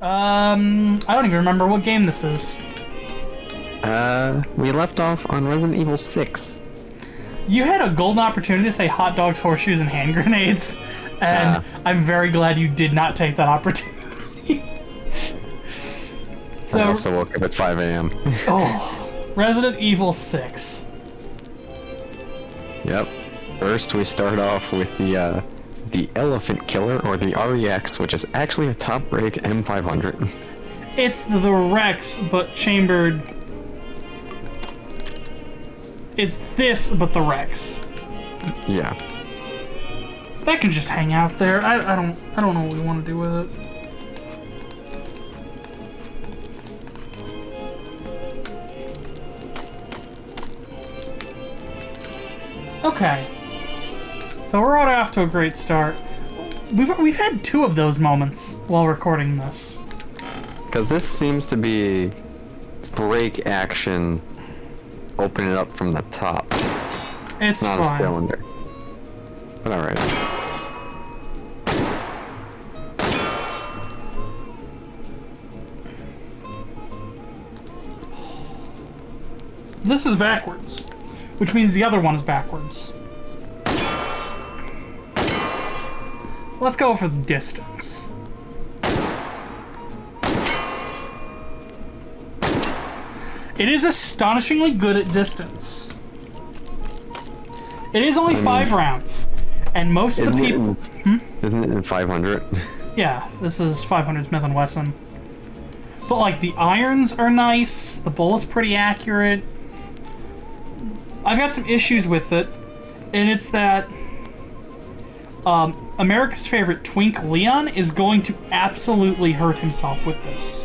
I don't even remember what game this is. We left off on Resident Evil 6. You had a golden opportunity to say hot dogs, horseshoes, and hand grenades, and I'm very glad you did not take that opportunity. I also woke up at 5 a.m. Oh, Resident Evil 6. Yep. First, we start off with the Elephant Killer, or the REX, which is actually a top-break M500. It's the Rex, but chambered. It's this, but the Rex. Yeah. That can just hang out there. I don't know what we want to do with it. Okay. So we're already off to a great start. We've had 2 of those moments while recording this. Because this seems to be break action, open it up from the top. It's not fine. A cylinder. But alright. This is backwards, which means the other one is backwards. Let's go for the distance. It is astonishingly good at distance. It is only 5 rounds, and most of the people... Isn't it in 500? Yeah, this is 500 Smith & Wesson. But, like, the irons are nice, the bullet's pretty accurate. I've got some issues with it, and it's that America's favorite twink, Leon, is going to absolutely hurt himself with this.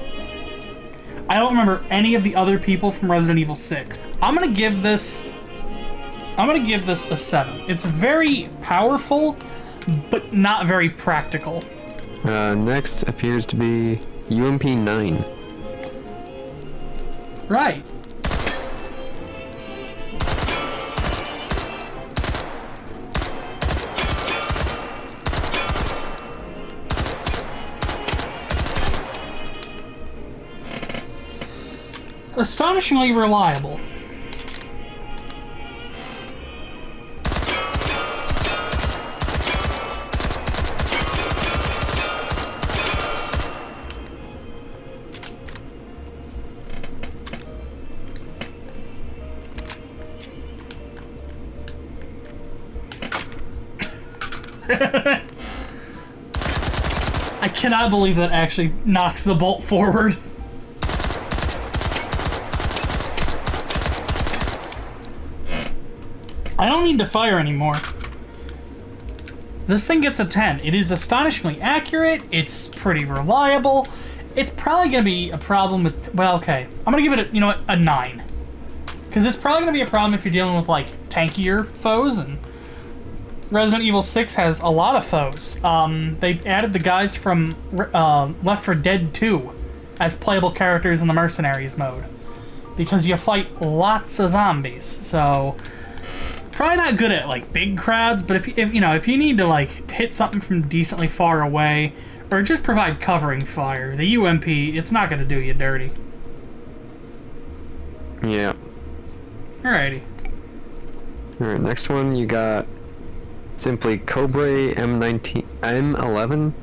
I don't remember any of the other people from Resident Evil 6. I'm gonna give this a 7. It's very powerful, but not very practical. Next appears to be UMP-9. Right. Astonishingly reliable. I cannot believe that actually knocks the bolt forward. I don't need to fire anymore. This thing gets a 10. It is astonishingly accurate. It's pretty reliable. It's probably going to be a problem with... Well, okay. I'm going to give it, a 9. Because it's probably going to be a problem if you're dealing with, like, tankier foes. And Resident Evil 6 has a lot of foes. They added the guys from Left 4 Dead 2 as playable characters in the Mercenaries mode. Because you fight lots of zombies. So... Probably not good at, like, big crowds, but if you need to, like, hit something from decently far away, or just provide covering fire, the UMP, it's not going to do you dirty. Yeah. Alrighty. Alright, next one, you got simply Cobra M11.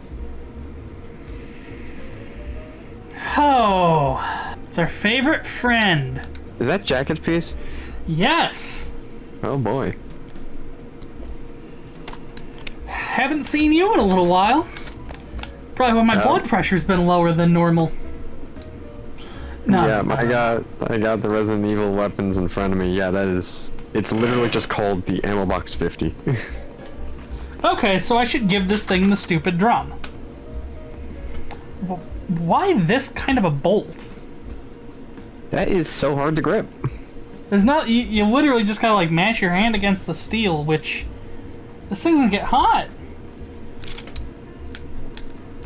Oh, it's our favorite friend. Is that Jacket's piece? Yes. Oh boy. Haven't seen you in a little while. Probably when my blood pressure's been lower than normal. No. Yeah, I got the Resident Evil weapons in front of me. Yeah, it's literally just called the Ammo Box 50. Okay, so I should give this thing the stupid drum. Why this kind of a bolt? That is so hard to grip. There's not... You literally just gotta, like, mash your hand against the steel, which... This thing's gonna get hot.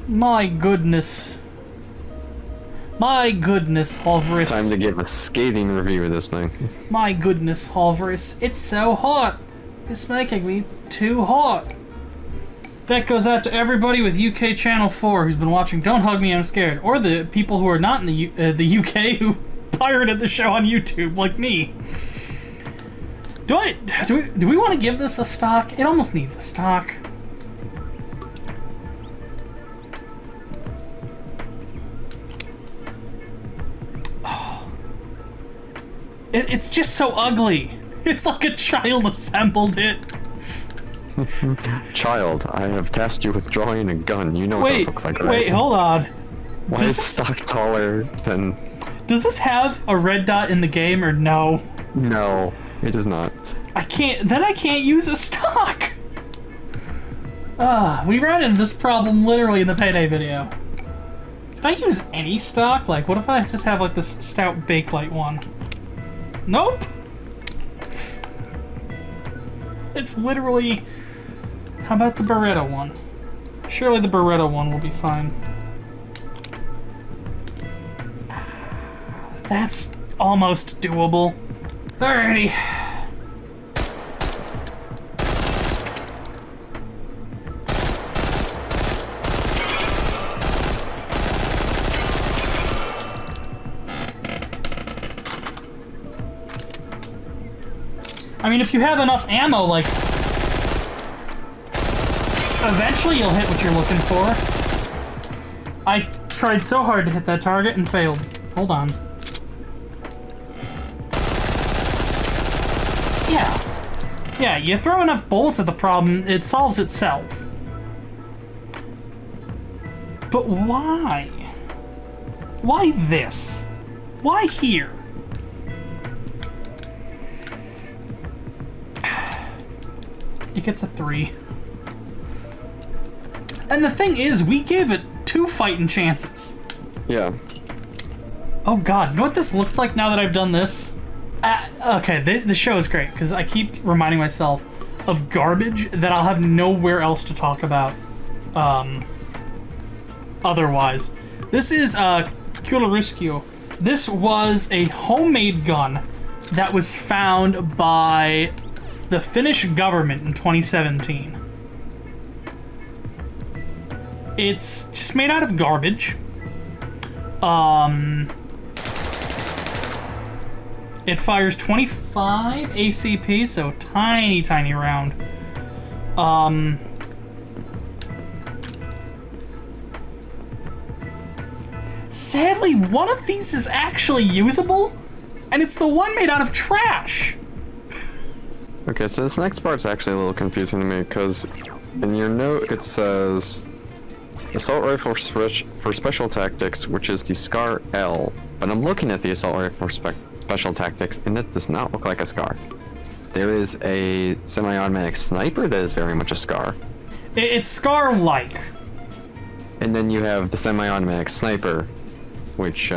My goodness. My goodness, Halvarus. Time to give a scathing review of this thing. My goodness, Halvarus. It's so hot. It's making me too hot. That goes out to everybody with UK Channel 4 who's been watching Don't Hug Me, I'm Scared, or the people who are not in the UK who pirated the show on YouTube, like me. Do we want to give this a stock? It almost needs a stock. Oh. It's just so ugly. It's like a child assembled it. Child, I have tasked you with drawing a gun. You know what those look like, right? Wait, hold on. Why is stock taller than... Does this have a red dot in the game, or no? No, it does not. I can't use a stock! We ran into this problem literally in the Payday video. Can I use any stock? Like, what if I just have, like, this stout Bakelite one? Nope! It's literally... How about the Beretta one? Surely the Beretta one will be fine. That's almost doable. Alrighty. I mean, if you have enough ammo, like... Eventually you'll hit what you're looking for. I tried so hard to hit that target and failed. Hold on. Yeah, you throw enough bullets at the problem, it solves itself. But why? Why this? Why here? It gets a 3. And the thing is, we gave it 2 fighting chances. Yeah. Oh god, you know what this looks like now that I've done this? Okay, the show is great, because I keep reminding myself of garbage that I'll have nowhere else to talk about otherwise. This is Kularuskio. This was a homemade gun that was found by the Finnish government in 2017. It's just made out of garbage. It fires 25 ACP, so tiny, tiny round. Sadly, one of these is actually usable, and it's the one made out of trash. Okay, so this next part's actually a little confusing to me, because in your note it says Assault Rifle for Special Tactics, which is the SCAR L. But I'm looking at the Assault Rifle for Special Tactics, and it does not look like a SCAR. There is a semi-automatic sniper that is very much a SCAR. It's SCAR-like. And then you have the semi-automatic sniper, which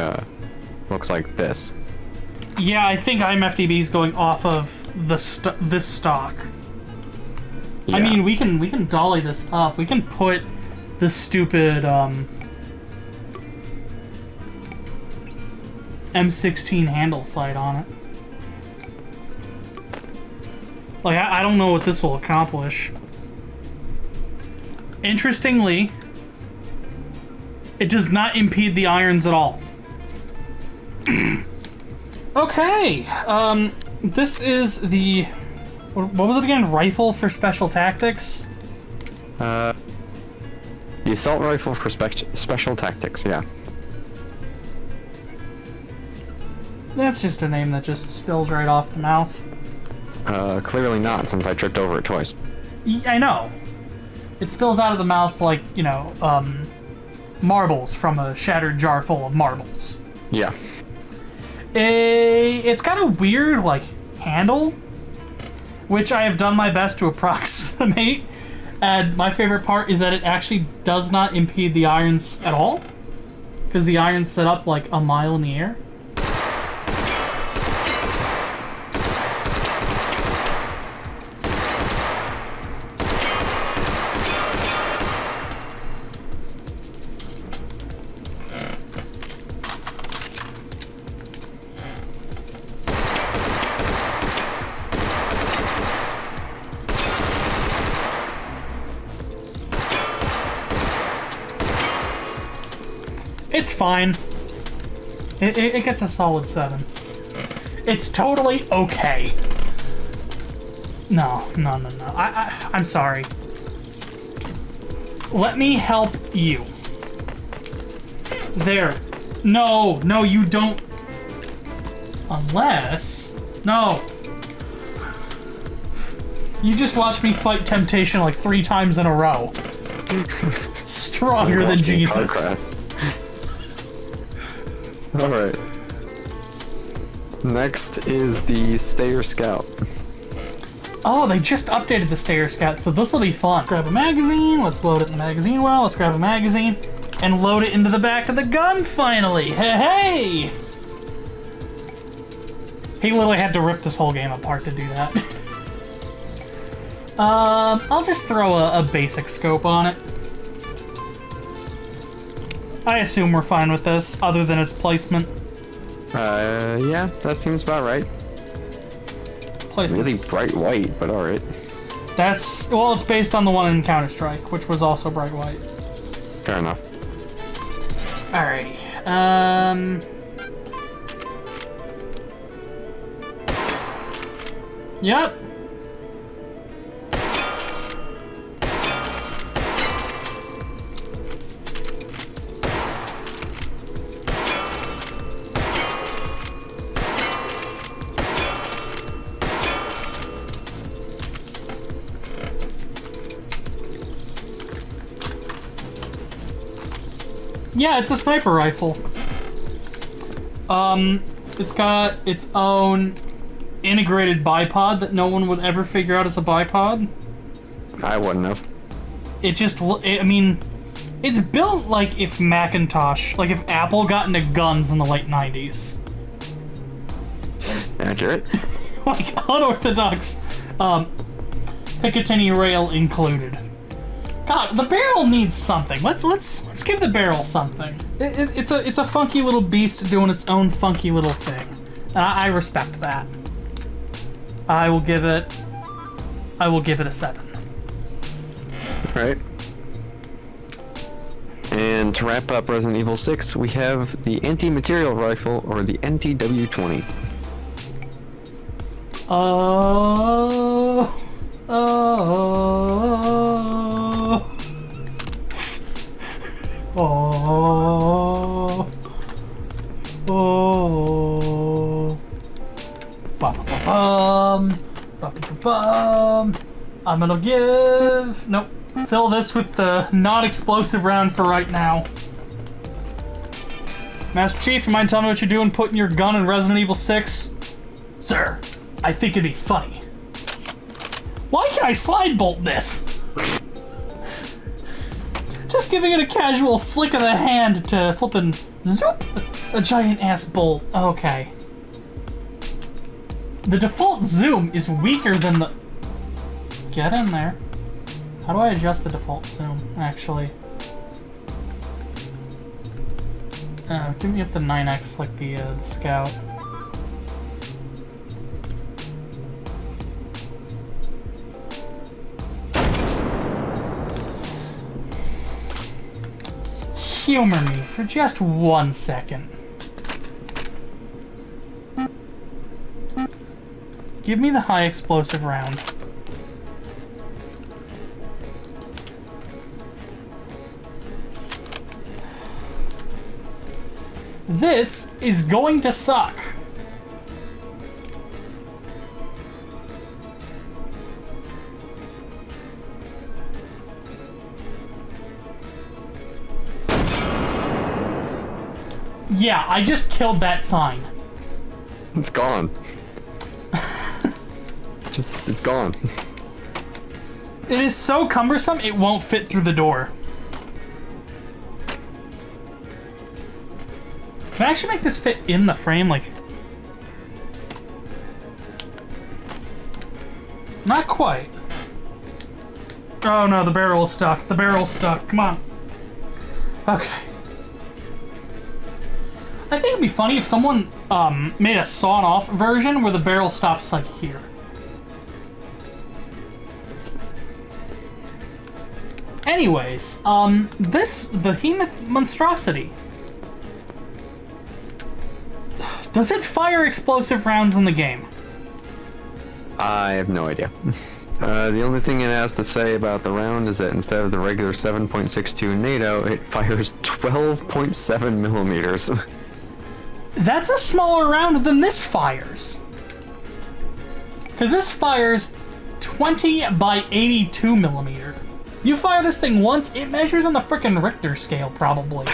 looks like this. Yeah, I think IMFDB is going off of this stock. Yeah. I mean, we can dolly this up. We can put the stupid M16 handle sight on it. Like, I don't know what this will accomplish. Interestingly, it does not impede the irons at all. Okay, this is the... What was it again? Rifle for Special Tactics? The Assault Rifle for Special Tactics, yeah. That's just a name that just spills right off the mouth. Clearly not, since I tripped over it twice. I know. It spills out of the mouth like, you know, marbles from a shattered jar full of marbles. Yeah. It's got a weird, like, handle, which I have done my best to approximate. And my favorite part is that it actually does not impede the irons at all, because the iron's set up like a mile in the air. It's fine. It gets a solid 7. It's totally okay. No. I'm sorry. Let me help you. There. No, you don't. Unless... No. You just watched me fight temptation like 3 times in a row. Stronger than Jesus. Alright. Next is the Stayer Scout. Oh, they just updated the Stayer Scout, so this will be fun. Grab a magazine, let's load it in the magazine well, let's grab a magazine, and load it into the back of the gun, finally! Hey! He literally had to rip this whole game apart to do that. I'll just throw a basic scope on it. I assume we're fine with this, other than its placement. Yeah, that seems about right. Really bright white, but alright. Well, it's based on the one in Counter-Strike, which was also bright white. Fair enough. Alrighty. Yep. Yeah, it's a sniper rifle. It's got its own integrated bipod that no one would ever figure out as a bipod. I wouldn't have. I mean, it's built like if if Apple got into guns in the late 90s. Accurate. Like unorthodox, Picatinny rail included. God, the barrel needs something. Let's give the barrel something. It's a funky little beast doing its own funky little thing. I respect that. I will give it a 7. Right. And to wrap up Resident Evil 6, we have the anti-material rifle, or the NTW-20. Oh. I'm gonna give... Nope. Fill this with the non-explosive round for right now. Master Chief, you mind telling me what you're doing putting your gun in Resident Evil 6? Sir, I think it'd be funny. Why can't I slide bolt this? Just giving it a casual flick of the hand to flippin' zoop! A giant ass bolt. Okay. The default zoom is weaker than the... Get in there. How do I adjust the default zoom, actually? Give me up the 9x like the Scout. Humor me for just 1 second. Give me the high explosive round. This is going to suck. Yeah, I just killed that sign. It's gone. It's gone. It is so cumbersome, it won't fit through the door. Can I actually make this fit in the frame? Like... Not quite. Oh no, the barrel's stuck. The barrel's stuck. Come on. Okay. I think it'd be funny if someone made a sawn-off version where the barrel stops like here. Anyways, this behemoth monstrosity Does it fire explosive rounds in the game? I have no idea. The only thing it has to say about the round is that instead of the regular 7.62 NATO, it fires 12.7 millimeters. That's a smaller round than this fires. Because this fires 20 by 82 millimeter. You fire this thing once, it measures on the frickin' Richter scale, probably.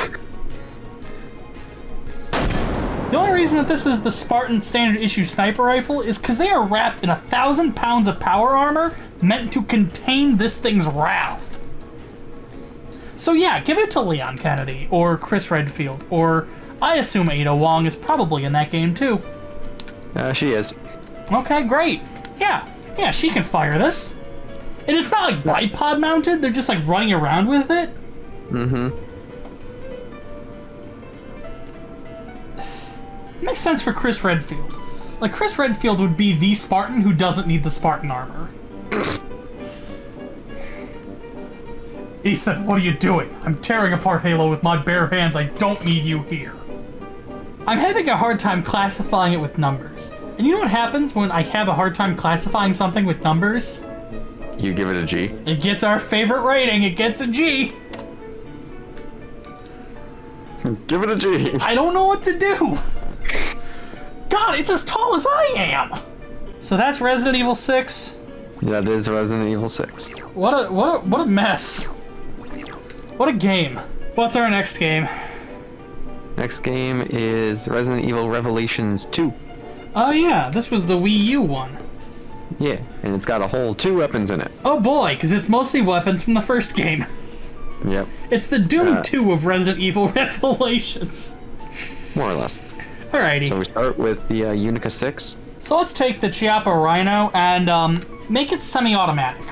The only reason that this is the Spartan standard issue sniper rifle is because they are wrapped in 1,000 pounds of power armor meant to contain this thing's wrath. So yeah, give it to Leon Kennedy, or Chris Redfield, or I assume Ada Wong is probably in that game too. She is. Okay, great. Yeah, she can fire this. And it's not like bipod mounted, they're just like running around with it. Mm-hmm. Makes sense for Chris Redfield. Like, Chris Redfield would be the Spartan who doesn't need the Spartan armor. Ethan, what are you doing? I'm tearing apart Halo with my bare hands. I don't need you here. I'm having a hard time classifying it with numbers. And you know what happens when I have a hard time classifying something with numbers? You give it a G. It gets our favorite rating. It gets a G. Give it a G. I don't know what to do. God, it's as tall as I am! So that's Resident Evil 6. That is Resident Evil 6. What a mess. What a game. What's our next game? Next game is Resident Evil Revelations 2. Oh yeah, this was the Wii U one. Yeah, and it's got a whole 2 weapons in it. Oh boy, because it's mostly weapons from the first game. Yep. It's the Doom 2 of Resident Evil Revelations. More or less. Alrighty. So we start with the Unica 6. So let's take the Chiappa Rhino and make it semi-automatic.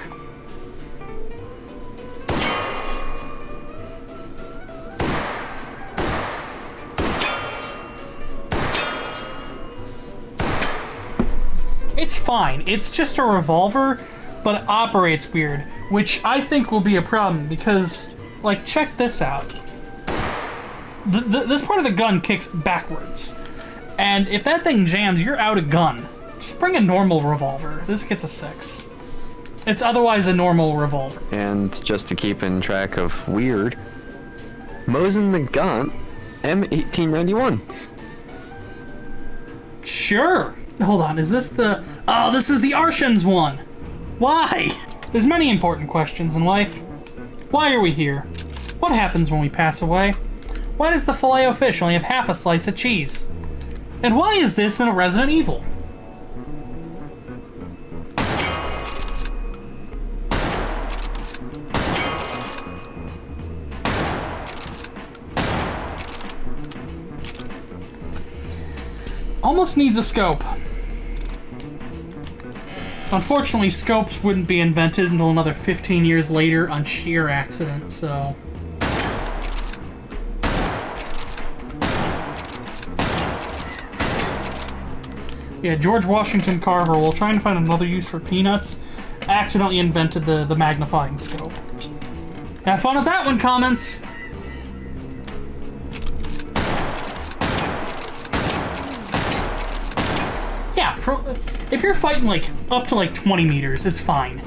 It's fine. It's just a revolver, but it operates weird, which I think will be a problem because, like, check this out. This part of the gun kicks backwards. And if that thing jams, you're out of gun. Just bring a normal revolver. This gets a 6. It's otherwise a normal revolver. And just to keep in track of weird, Mosin the Gun M1891. Sure. Hold on, is this the... Oh, this is the Arshans one. Why? There's many important questions in life. Why are we here? What happens when we pass away? Why does the Filet-O-Fish only have half a slice of cheese? And why is this in a Resident Evil? Almost needs a scope. Unfortunately, scopes wouldn't be invented until another 15 years later on sheer accident, so... Yeah, George Washington Carver, while trying to find another use for peanuts, accidentally invented the magnifying scope. Have fun with that one, comments! Yeah, if you're fighting, like, up to, like, 20 meters, it's fine.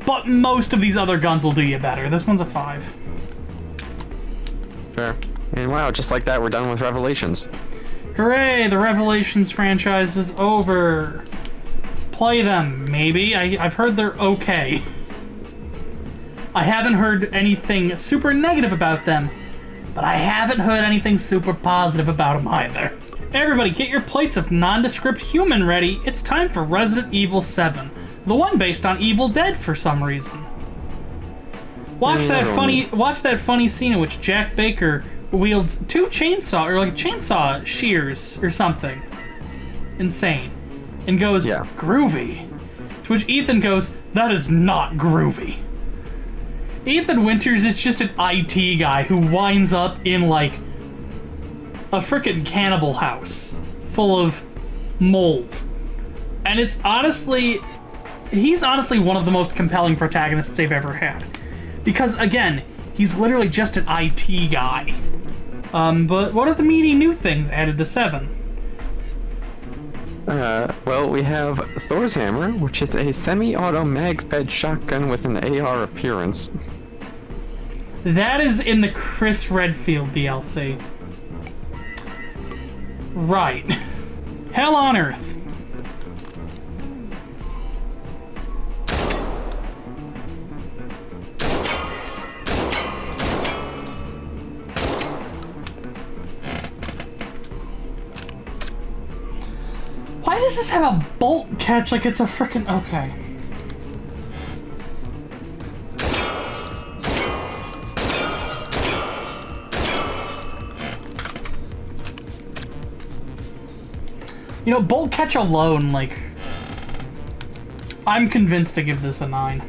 But most of these other guns will do you better. This one's a 5. Fair. And wow, just like that, we're done with Revelations. Hooray, the Revelations franchise is over. Play them, maybe. I've heard they're okay. I haven't heard anything super negative about them, but I haven't heard anything super positive about them either. Everybody, get your plates of nondescript human ready. It's time for Resident Evil 7, the one based on Evil Dead for some reason. Watch that funny scene in which Jack Baker wields 2 chainsaw shears or something insane and goes, yeah, groovy, to which Ethan goes, that is not groovy. Ethan Winters is just an IT guy who winds up in like a frickin' cannibal house full of mold, and he's honestly one of the most compelling protagonists they've ever had, because again, he's literally just an IT guy. But what are the meaty new things added to 7? Well, we have Thor's Hammer, which is a semi-auto mag-fed shotgun with an AR appearance. That is in the Chris Redfield DLC. Right. Hell on Earth. Why does this have a bolt catch like it's a frickin'... Okay. You know, bolt catch alone, like... I'm convinced to give this a 9.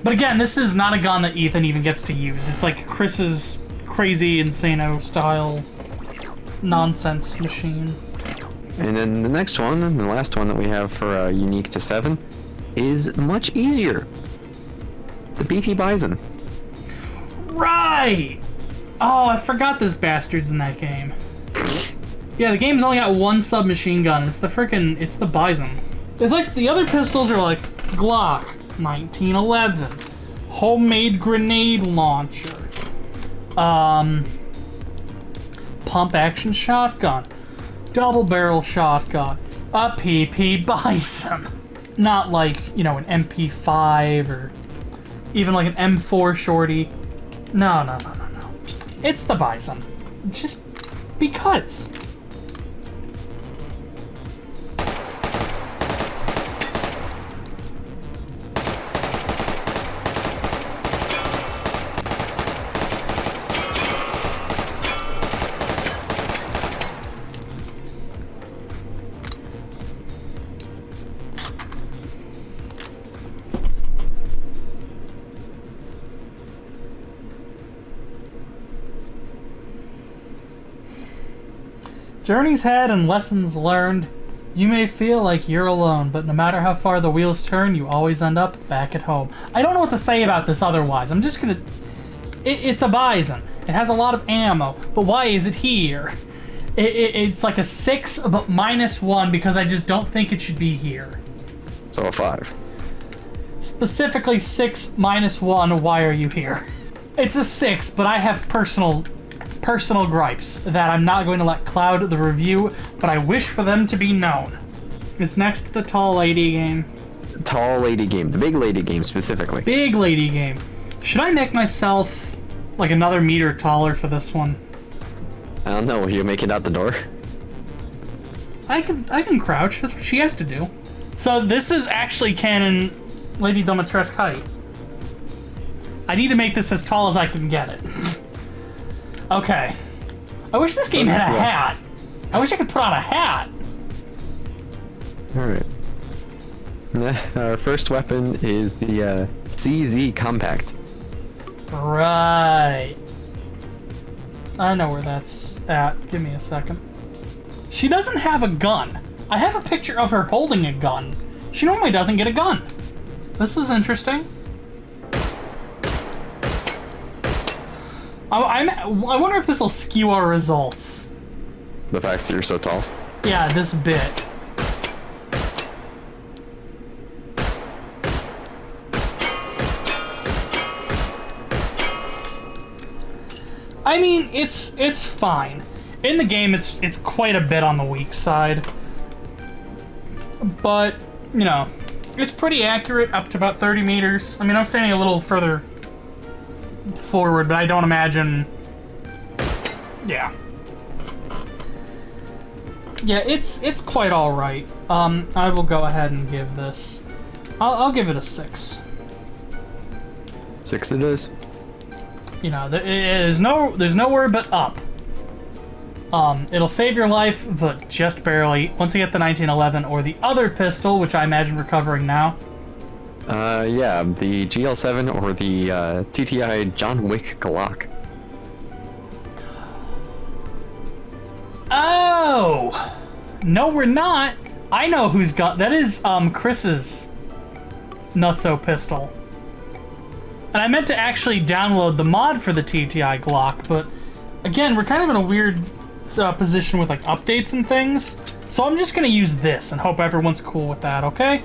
But again, this is not a gun that Ethan even gets to use. It's like Chris's crazy, insano style nonsense machine. And then the next one, and the last one that we have for unique to 7, is much easier. The BP Bison. Right! Oh, I forgot this bastard's in that game. Yeah, the game's only got one submachine gun. It's the Bison. It's like the other pistols are like Glock, 1911, homemade grenade launcher, pump action shotgun, double barrel shotgun, a PP Bison. Not like, you know, an MP5 or even like an M4 shorty. No. It's the Bison. Just because. Journeys had and lessons learned. You may feel like you're alone, but no matter how far the wheels turn, you always end up back at home. I don't know what to say about this otherwise. I'm just gonna... It's a Bison. It has a lot of ammo, but why is it here? It's like a 6, but -1 because I just don't think it should be here. So a 5. Specifically 6 -1, why are you here? It's a 6, but I have personal gripes that I'm not going to let cloud the review, but I wish for them to be known. It's next to the tall lady game. Tall lady game. The big lady game, specifically. Big lady game. Should I make myself like another meter taller for this one? I don't know. Will you make it out the door? I can crouch. That's what she has to do. So this is actually canon Lady Domitresque height. I need to make this as tall as I can get it. Okay. I wish this game had a hat. I wish I could put on a hat. Alright. Our first weapon is the CZ Compact. Right. I know where that's at. Give me a second. She doesn't have a gun. I have a picture of her holding a gun. She normally doesn't get a gun. This is interesting. I wonder if this will skew our results. The fact that you're so tall? Yeah, this bit. I mean, it's fine. In the game, it's quite a bit on the weak side. But, you know, it's pretty accurate up to about 30 meters. I mean, I'm standing a little further forward, but I don't imagine... Yeah. Yeah, it's quite alright. I will go ahead and give this... I'll give it a 6. 6 it is? You know, there's nowhere but up. It'll save your life, but just barely. Once you get the 1911 or the other pistol, which I imagine we're covering now. Yeah, the GL7 or the TTI John Wick Glock. Oh! No, we're not. I know who's got... That is, Chris's Nutso pistol. And I meant to actually download the mod for the TTI Glock, but again, we're kind of in a weird position with like updates and things. So I'm just gonna use this and hope everyone's cool with that, okay?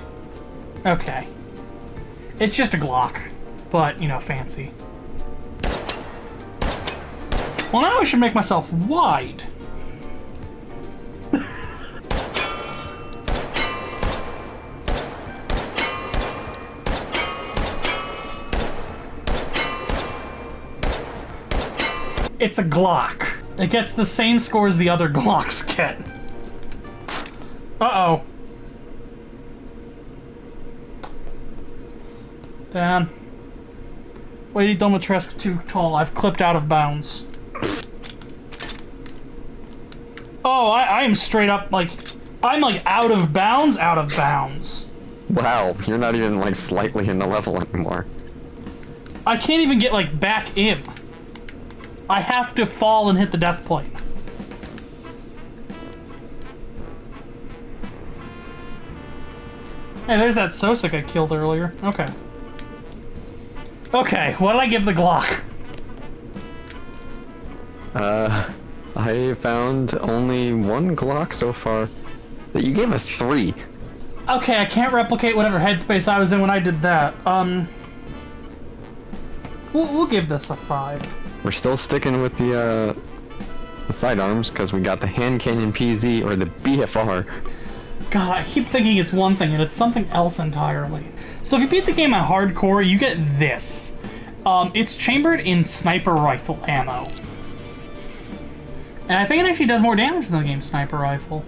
Okay. It's just a Glock, but, you know, fancy. Well, now I should make myself wide. It's a Glock. It gets the same score as the other Glocks get. Uh-oh. Dan. Lady Domitrescu too tall. I've clipped out of bounds. Oh, I am straight up, like... I'm, like, out of bounds, out of bounds. Wow, you're not even, like, slightly in the level anymore. I can't even get, like, back in. I have to fall and hit the death plate. Hey, there's that Sosik I killed earlier. Okay. Okay, what did I give the Glock? I found only one Glock so far. That you gave a 3. Okay, I can't replicate whatever headspace I was in when I did that. We'll give this a 5. We're still sticking with the sidearms because we got the Hand Cannon PZ or the BFR. God, I keep thinking it's one thing and it's something else entirely. So if you beat the game on hardcore, you get this. It's chambered in sniper rifle ammo. And I think it actually does more damage than the game sniper rifle.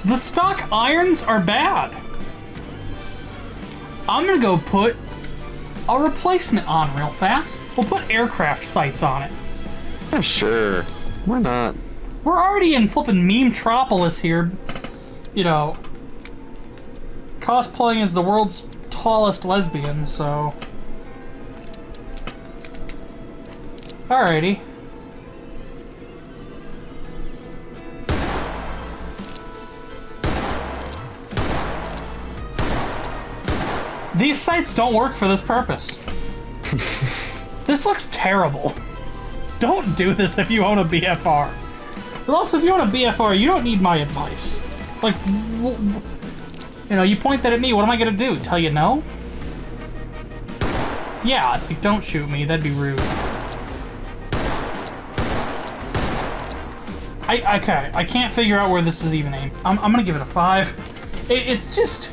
The stock irons are bad. I'm gonna go put a replacement on real fast. We'll put aircraft sights on it. Yeah, sure. Why not? We're already in flippin' Meme-tropolis here. You know, cosplaying as the world's tallest lesbian, so... Alrighty. These sights don't work for this purpose. This looks terrible. Don't do this if you own a BFR. But also, if you own a BFR, you don't need my advice. Like, you know, you point that at me, what am I gonna do? Tell you no? Yeah, like, don't shoot me, that'd be rude. Okay, I can't figure out where this is even aimed. I'm gonna give it a 5. It's just...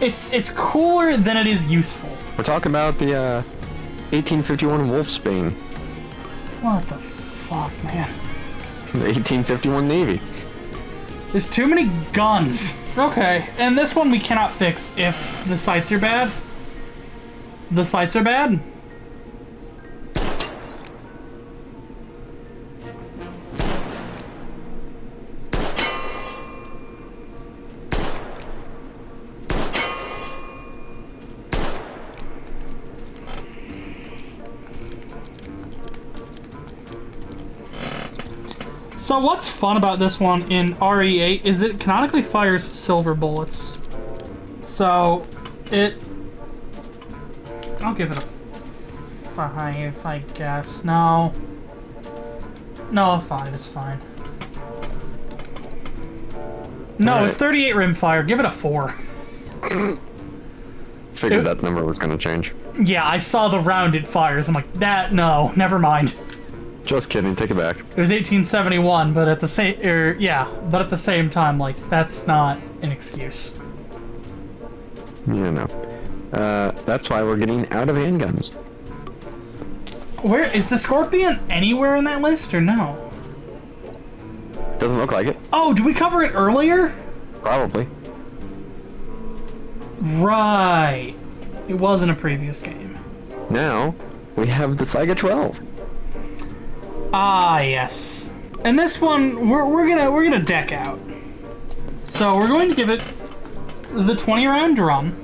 It's cooler than it is useful. We're talking about the 1851 Wolfsbane. What the fuck, man? The 1851 Navy. There's too many guns. Okay, and this one we cannot fix if the sights are bad. The sights are bad. So what's fun about this one in RE8 is it canonically fires silver bullets. So I'll give it a 5, I guess. No, a 5 is fine. No, it's 38 rimfire. Give it a 4. Figured that number was gonna change. Yeah, I saw the round it fires. I'm like, no, never mind. Just kidding, take it back. It was 1871, but at the same time, like, that's not an excuse. You know. That's why we're getting out of handguns. Where is the Scorpion anywhere in that list or no? Doesn't look like it. Oh, did we cover it earlier? Probably. Right. It was in a previous game. Now, we have the Saiga 12. Ah, yes. And this one, we're gonna deck out. So we're going to give it the 20-round drum.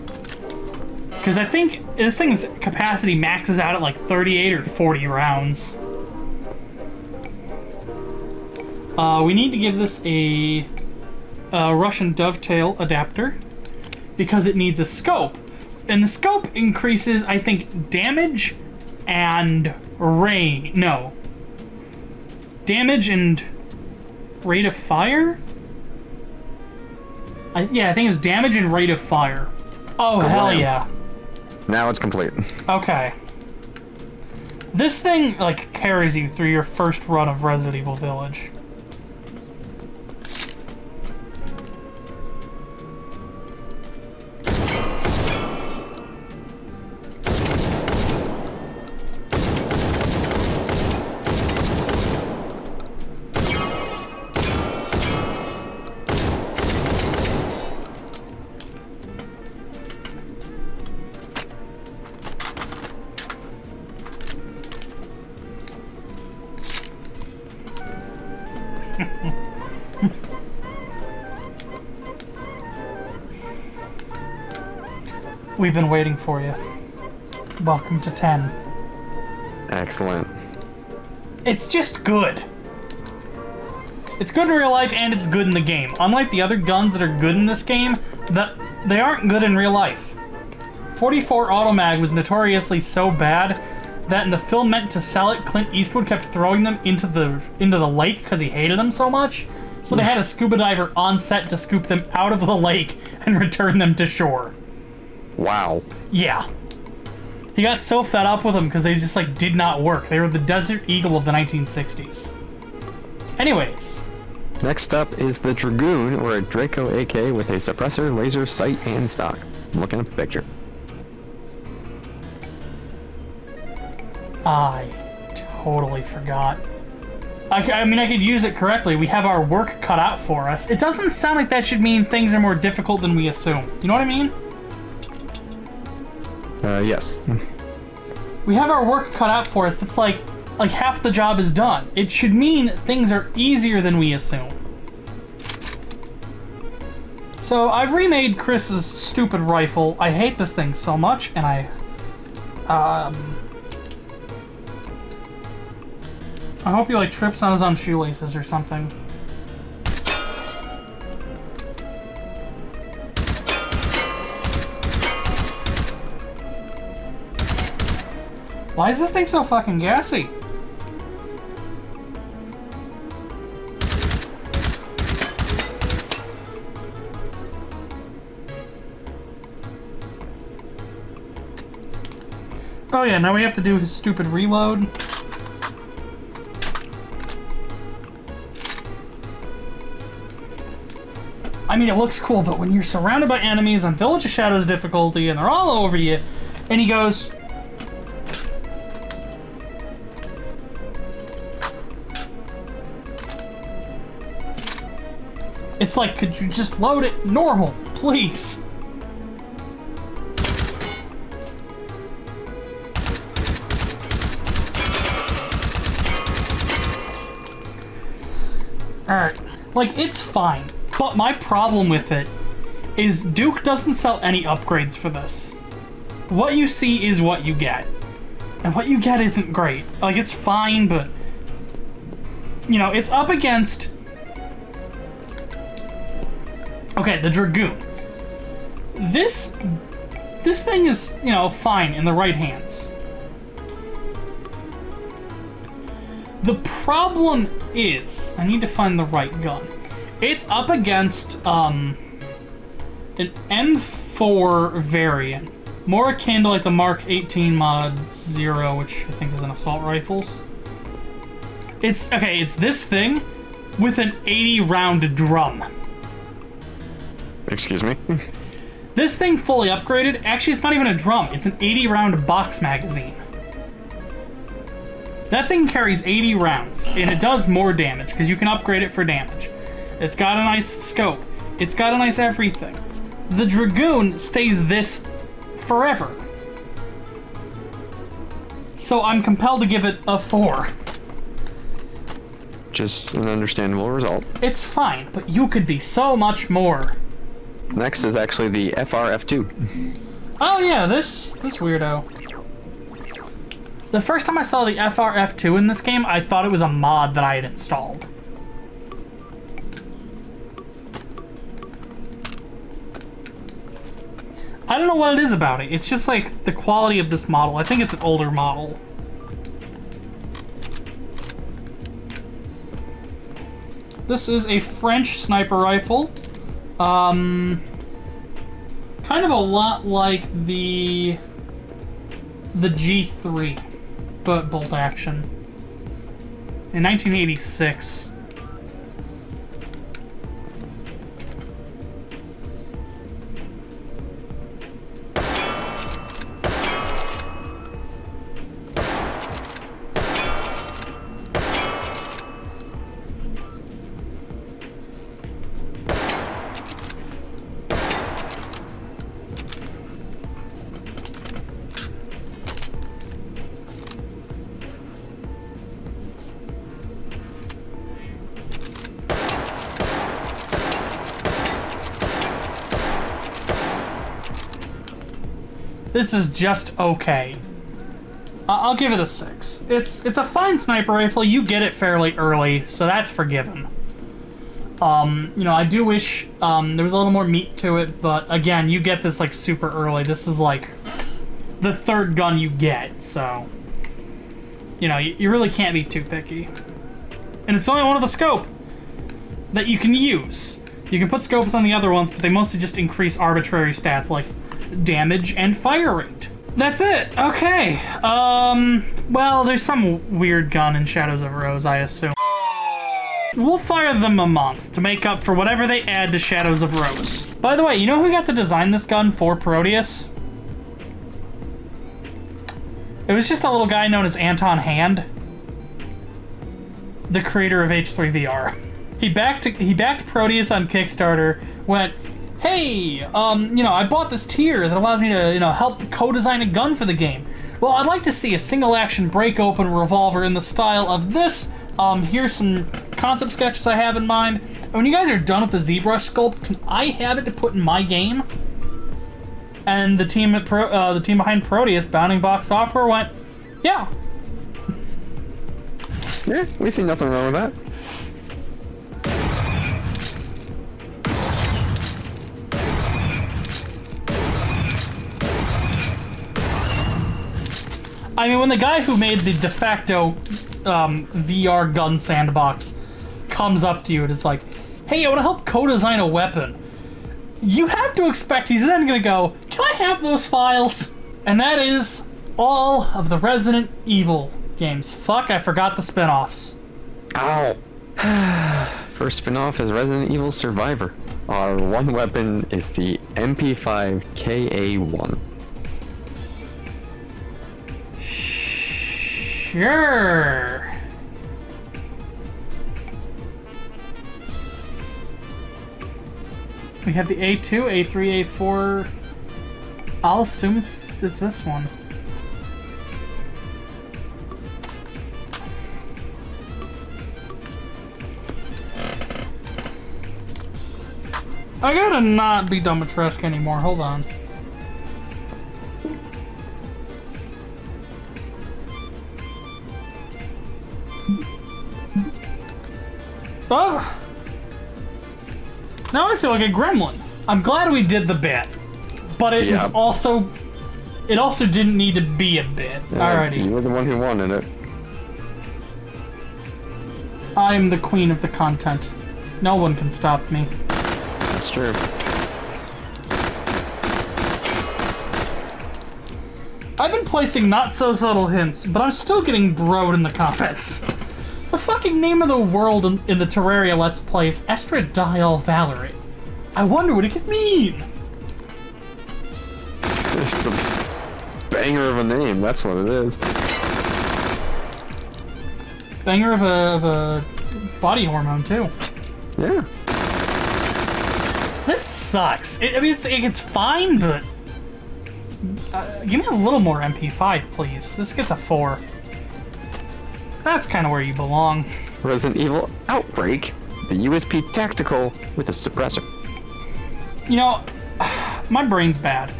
Because I think this thing's capacity maxes out at like 38 or 40 rounds. We need to give this a Russian dovetail adapter because it needs a scope. And the scope increases, I think, damage and range. No. Damage and rate of fire? Yeah, I think it's damage and rate of fire. Oh, hell yeah. Now it's complete. Okay. This thing, like, carries you through your first run of Resident Evil Village. We've been waiting for you. Welcome to 10. Excellent. It's just good. It's good in real life and it's good in the game. Unlike the other guns that are good in this game, they aren't good in real life. 44 Automag was notoriously so bad that in the film meant to sell it, Clint Eastwood kept throwing them into the lake because he hated them so much. So they had a scuba diver on set to scoop them out of the lake and return them to shore. Wow. Yeah. He got so fed up with them because they just, like, did not work. They were the Desert Eagle of the 1960s. Anyways. Next up is the Dragoon, or a Draco AK with a suppressor, laser, sight, and stock. I'm looking at the picture. I totally forgot. I mean, I could use it correctly. We have our work cut out for us. It doesn't sound like that should mean things are more difficult than we assume. You know what I mean? Yes. We have our work cut out for us. That's like half the job is done. It should mean things are easier than we assume. So I've remade Chris's stupid rifle. I hate this thing so much, and I hope he, like, trips on his own shoelaces or something. Why is this thing so fucking gassy? Oh yeah, now we have to do his stupid reload. I mean, it looks cool, but when you're surrounded by enemies on Village of Shadows difficulty and they're all over you, and he goes... It's like, could you just load it normal, please? Alright, like, it's fine. But my problem with it is Duke doesn't sell any upgrades for this. What you see is what you get. And what you get isn't great. Like, it's fine, but... You know, it's up against... Okay, the Dragoon. This thing is, you know, fine in the right hands. The problem is... I need to find the right gun. It's up against an M4 variant, more akin to like the Mark 18 Mod 0, which I think is an assault rifles. It's this thing with an 80 round drum. Excuse me? This thing fully upgraded, actually it's not even a drum, it's an 80 round box magazine. That thing carries 80 rounds, and it does more damage, because you can upgrade it for damage. It's got a nice scope. It's got a nice everything. The Dragoon stays this forever. So I'm compelled to give it a 4. Just an understandable result. It's fine, but you could be so much more. Next is actually the FRF2. Oh yeah, this weirdo. The first time I saw the FRF2 in this game, I thought it was a mod that I had installed. I don't know what it is about it. It's just like the quality of this model. I think it's an older model. This is a French sniper rifle. Kind of a lot like the G3, but bolt action. In 1986. This is just okay. I'll give it a 6. It's a fine sniper rifle. You get it fairly early, so that's forgiven. You know, I do wish there was a little more meat to it, but again, you get this like super early. This is like the third gun you get, so you know, you really can't be too picky. And it's only one of the scope that you can use. You can put scopes on the other ones, but they mostly just increase arbitrary stats like damage and fire rate. That's it. Okay. Well, there's some weird gun in Shadows of Rose, I assume. We'll fire them a month to make up for whatever they add to Shadows of Rose. By the way, you know who got to design this gun for Proteus? It was just a little guy known as Anton Hand, the creator of H3VR. He backed Proteus on Kickstarter, went, hey, you know, I bought this tier that allows me to, you know, help co-design a gun for the game. Well, I'd like to see a single-action break-open revolver in the style of this. Here's some concept sketches I have in mind. And when you guys are done with the ZBrush sculpt, can I have it to put in my game? And the team behind Proteus, Bounding Box Software, went, yeah. Yeah, we see nothing wrong with that. I mean, when the guy who made the de facto VR gun sandbox comes up to you and is like, hey, I want to help co-design a weapon, you have to expect he's then going to go, can I have those files? And that is all of the Resident Evil games. Fuck, I forgot the spinoffs. Ow. First spinoff is Resident Evil Survivor. Our one weapon is the MP5 KA1. Sure. We have the A2, A3, A4. I'll assume it's this one. I gotta not be Dumbitresque anymore. Hold on. Oh! Now I feel like a gremlin. I'm glad we did the bit, but it is also... It also didn't need to be a bit. Alrighty. You were the one who wanted it. I'm the queen of the content. No one can stop me. That's true. I've been placing not-so-subtle hints, but I'm still getting broed in the comments. The fucking name of the world in the Terraria Let's Play is Estradiol Valerie. I wonder what it could mean! It's a banger of a name, that's what it is. Banger of a body hormone, too. Yeah. This sucks. I mean, it's fine, but... give me a little more MP5, please. This gets a 4. That's kind of where you belong. Resident Evil Outbreak, the USP Tactical with a suppressor. You know, my brain's bad.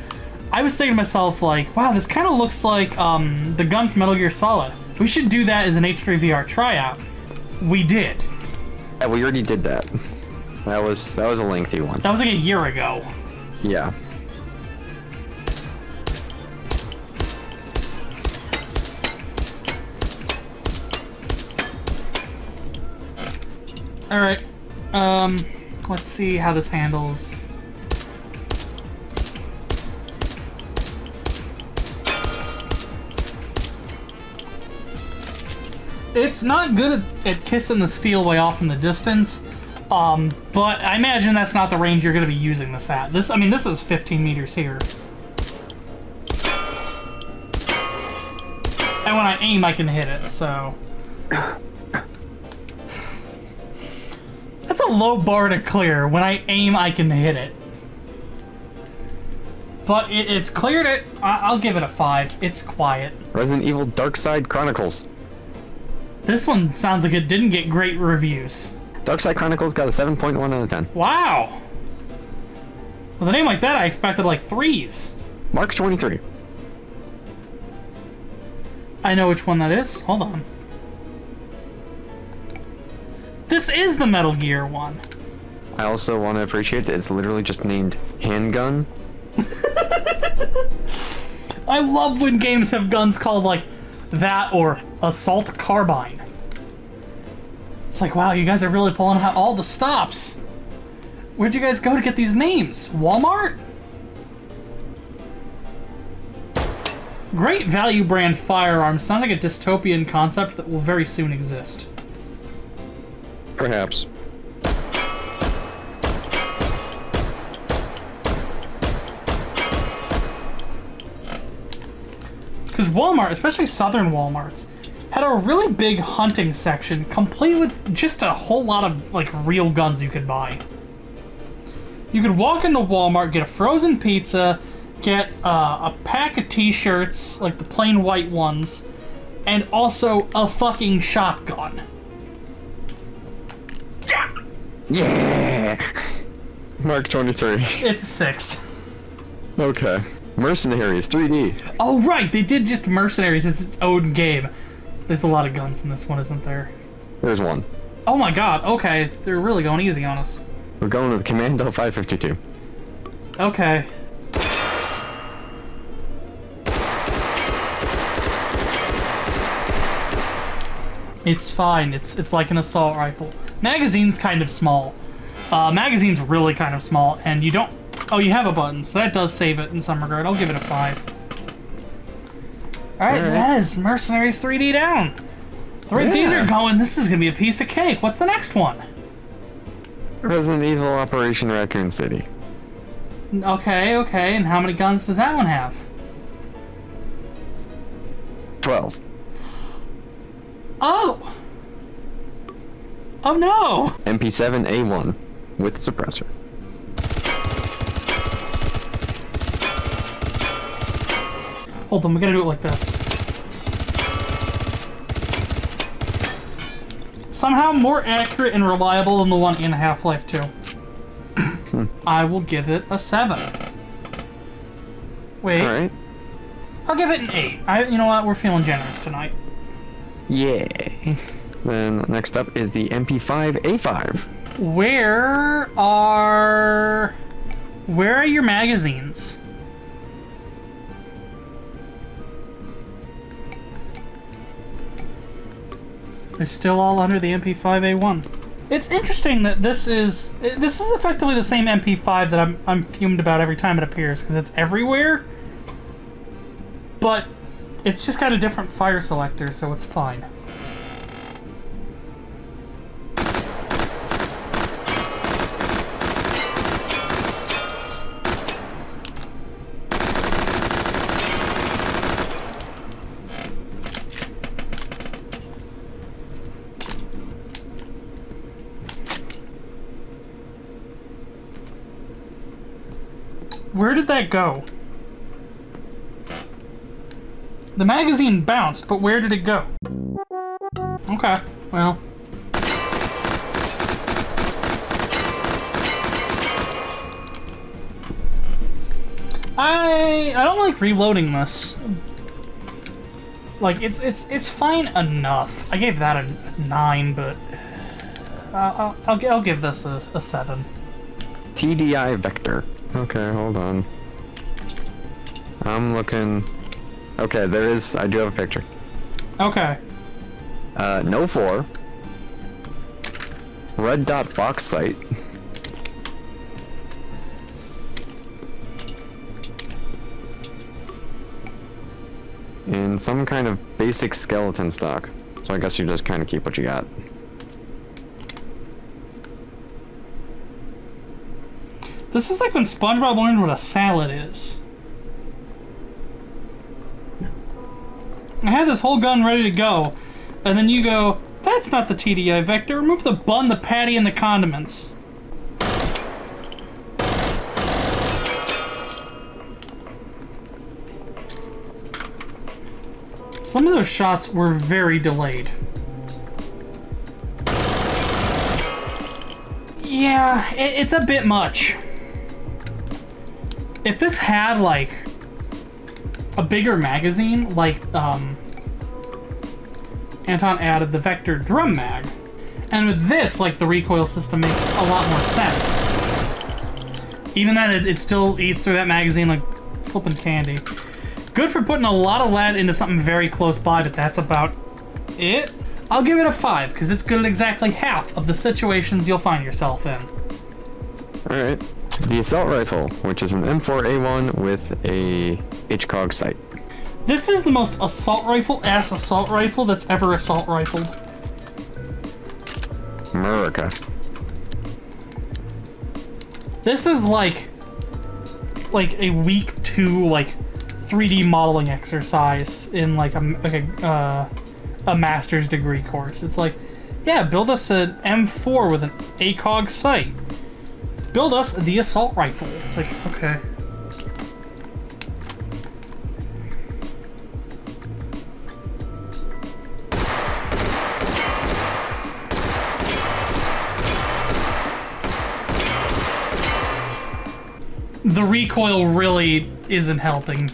I was thinking to myself, like, wow, this kind of looks like the gun from Metal Gear Solid. We should do that as an H3VR tryout. We did. Yeah, we already did that. That was a lengthy one. That was like a year ago. Yeah. Alright. Let's see how this handles. It's not good at kissing the steel way off in the distance, but I imagine that's not the range you're going to be using this at. This is 15 meters here. And when I aim, I can hit it, so... That's a low bar to clear. When I aim, I can hit it. But it's cleared it. I'll give it a 5. It's quiet. Resident Evil Dark Side Chronicles. This one sounds like it didn't get great reviews. Dark Side Chronicles got a 7.1 out of 10. Wow. With a name like that, I expected like 3s. Mark 23. I know which one that is. Hold on. This is the Metal Gear one. I also want to appreciate that it's literally just named Handgun. I love when games have guns called like that or Assault Carbine. It's like, wow, you guys are really pulling out all the stops. Where'd you guys go to get these names? Walmart? Great value brand firearms. Sounds like a dystopian concept that will very soon exist. Perhaps. Because Walmart, especially southern Walmarts, had a really big hunting section, complete with just a whole lot of like real guns you could buy. You could walk into Walmart, get a frozen pizza, get a pack of t-shirts, like the plain white ones, and also a fucking shotgun. Yeah! Mark 23. It's a 6. Okay. Mercenaries 3D. Oh right, they did just Mercenaries as its own game. There's a lot of guns in this one, isn't there? There's one. Oh my god, okay. They're really going easy on us. We're going with Commando 552. Okay. It's fine. It's like an assault rifle. Magazine's kind of small. Magazine's really kind of small, and you don't... Oh, you have a button, so that does save it in some regard. I'll give it a 5. Alright, that is Mercenaries 3D down. The rate these are going, this is going to be a piece of cake. What's the next one? Resident Evil Operation Raccoon City. Okay, okay, and how many guns does that one have? 12. Oh! Oh no! MP7A1 with suppressor. Hold on, we gotta do it like this. Somehow more accurate and reliable than the one in Half-Life 2. I will give it a 7. Wait. Alright. I'll give it an 8. You know what? We're feeling generous tonight. Yeah. Then next up is the MP5A5. Where are your magazines? They're still all under the MP5A1. It's interesting that this is effectively the same MP5 that I'm fumed about every time it appears, because it's everywhere. But it's just got a different fire selector, so it's fine. Where did that go? The magazine bounced, but where did it go? Okay, well. I don't like reloading this. Like it's fine enough. I gave that a 9, but I'll give this a 7. TDI Vector. Okay, hold on. I'm looking. Okay, I do have a picture. Okay. No 4. red dot box sight. And some kind of basic skeleton stock. So I guess you just kind of keep what you got. This is like when SpongeBob learned what a salad is. I had this whole gun ready to go, and then you go, that's not the TDI vector, remove the bun, the patty, and the condiments. Some of those shots were very delayed. Yeah, it's a bit much. If this had, like, a bigger magazine, like, Anton added the Vector Drum Mag, and with this, like, the recoil system makes a lot more sense. Even that, it still eats through that magazine like flipping candy. Good for putting a lot of lead into something very close by, but that's about it. I'll give it a 5, because it's good at exactly half of the situations you'll find yourself in. Alright. The assault rifle, which is an M4A1 with a HCOG sight. This is the most assault rifle-ass assault rifle that's ever assault rifled. America. This is like a week 2, like, 3D modeling exercise in like a master's degree course. It's like, yeah, build us an M4 with an ACOG sight. Build us the assault rifle. It's like, okay. The recoil really isn't helping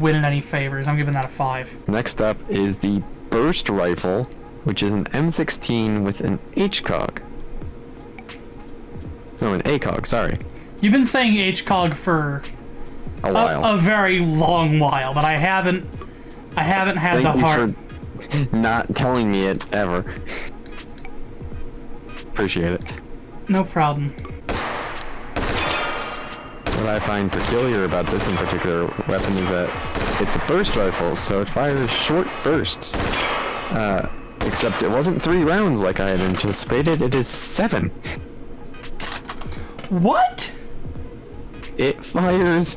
win in any favors. I'm giving that a 5. Next up is the burst rifle, which is an M16 with an HCOG. No, an ACOG, sorry. You've been saying HCOG for a while. A very long while, but I haven't had Thank the you heart. for not telling me it ever. Appreciate it. No problem. What I find peculiar about this in particular weapon is that it's a burst rifle, so it fires short bursts. Except it wasn't 3 rounds like I had anticipated, it is 7. What? It fires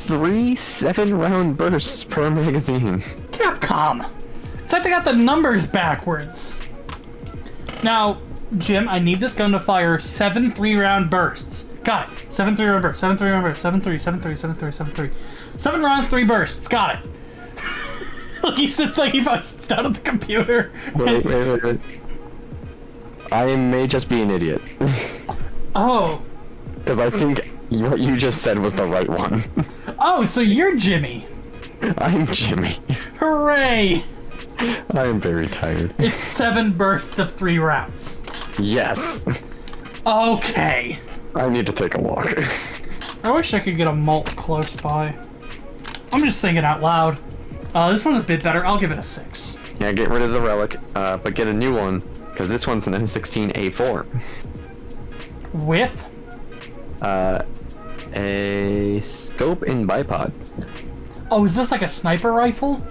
3 7-round bursts per magazine. Capcom. It's like they got the numbers backwards. Now, Jim, I need this gun to fire 7 3-round bursts. Got it. 7 3-round bursts. 7 3-round bursts. 7 3, 7 3, 7 3, 7 3. 7 rounds, 3 bursts. Got it. He sits like he sits down at the computer. Wait. I may just be an idiot. Oh. Because I think what you just said was the right one. Oh, so you're Jimmy. I'm Jimmy. Hooray! I am very tired. It's 7 bursts of 3 rounds. Yes. Okay. I need to take a walk. I wish I could get a malt close by. I'm just thinking out loud. This one's a bit better. I'll give it a 6. Yeah, get rid of the relic, but get a new one, because this one's an M16A4. With? A scope and bipod. Oh, is this like a sniper rifle?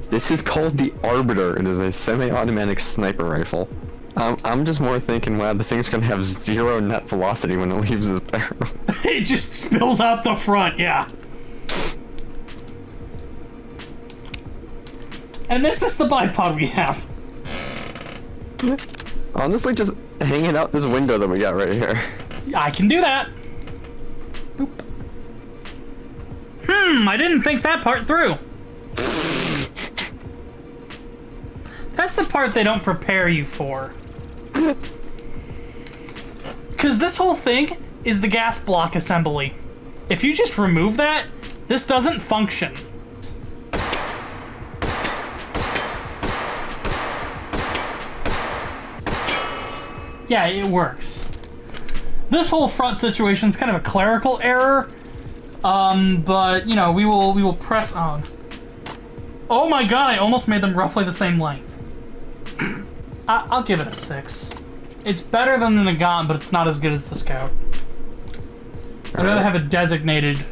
This is called the Arbiter. It is a semi-automatic sniper rifle. I'm just more thinking, wow, this thing's gonna have 0 net velocity when it leaves its barrel. It just spills out the front, yeah. And this is the bipod we have. Honestly, just hanging out this window that we got right here. I can do that. Boop. I didn't think that part through. That's the part they don't prepare you for. Because this whole thing is the gas block assembly. If you just remove that, this doesn't function. Yeah, it works. This whole front situation is kind of a clerical error, but you know, we will press on. Oh my god, I almost made them roughly the same length. I'll give it a 6. It's better than the Nagant, but it's not as good as the Scout. I'd rather have a designated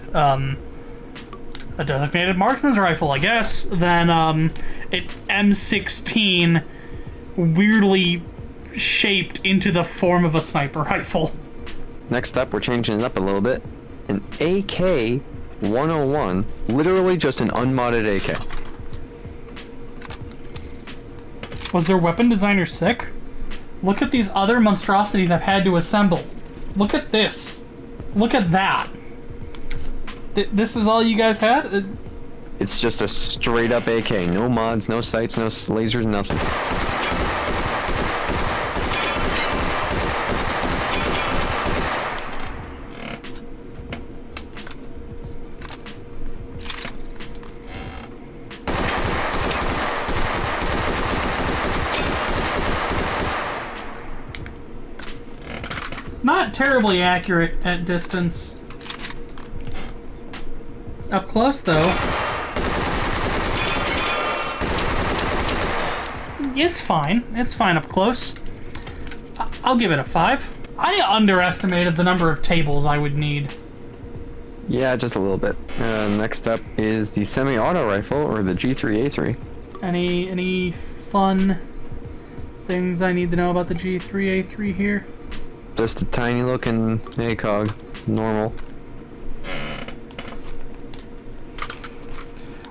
marksman's rifle, I guess, than an M16 weirdly shaped into the form of a sniper rifle. Next up, we're changing it up a little bit. An AK-101, literally just an unmodded AK. Was their weapon designer sick? Look at these other monstrosities I've had to assemble. Look at this. Look at that. This is all you guys had? It's just a straight up AK. No mods, no sights, no lasers, nothing. Not terribly accurate at distance. Up close, though. It's fine. It's fine up close. I'll give it a 5. I underestimated the number of tables I would need. Yeah, just a little bit. Next up is the semi-auto rifle, or the G3A3. Any fun things I need to know about the G3A3 here? Just a tiny looking ACOG, normal.